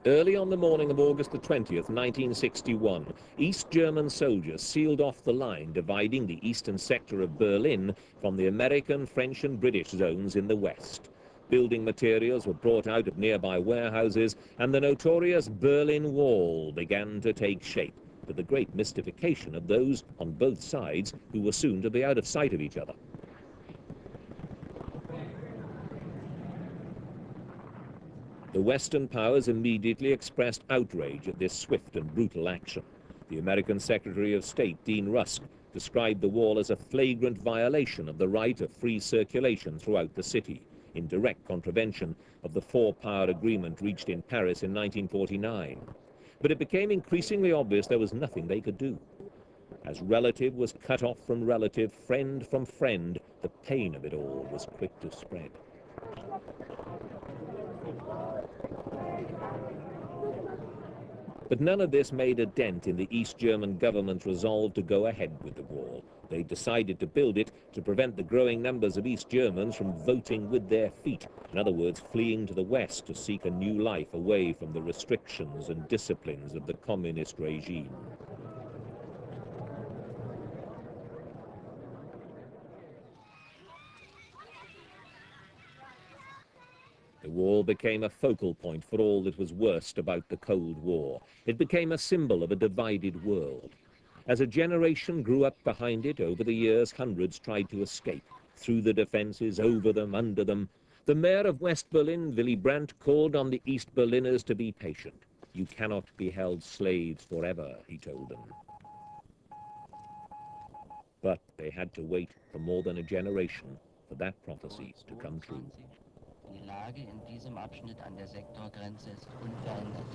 Early on the morning of August the 20th, 1961, East German soldiers sealed off the line dividing the eastern sector of Berlin from the American, French and British zones in the west. Building materials were brought out of nearby warehouses, and the notorious Belrin Wall began to take shape, to the great mystification of those on both sides who were soon to be out of sight of each other. The Western powers immediately expressed outrage at this swift and brutal action. The American Secretary of State, Dean Rusk, described the wall as a flagrant violation of the right of free circulation throughout the city, in direct contravention of the four-power agreement reached in Paris in 1949. But it became increasingly obvious there was nothing they could do. As relative was cut off from relative, friend from friend, the pain of it all was quick to spread. But none of this made a dent in the East German government's resolve to go ahead with the wall. They decided to build it to prevent the growing numbers of East Germans from voting with their feet. In other words, fleeing to the west to seek a new life away from the restrictions and disciplines of the communist regime. The wall became a focal point for all that was worst about the Cold War. It became a symbol of a divided world. As a generation grew up behind it, over the years, hundreds tried to escape. Through the defenses, over them, under them. The mayor of West Berlin, Willy Brandt, called on the East Berliners to be patient. You cannot be held slaves forever, he told them. But they had to wait for more than a generation for that prophecy to come true. Die Lage in diesem Abschnitt an der Sektorgrenze ist unverändert.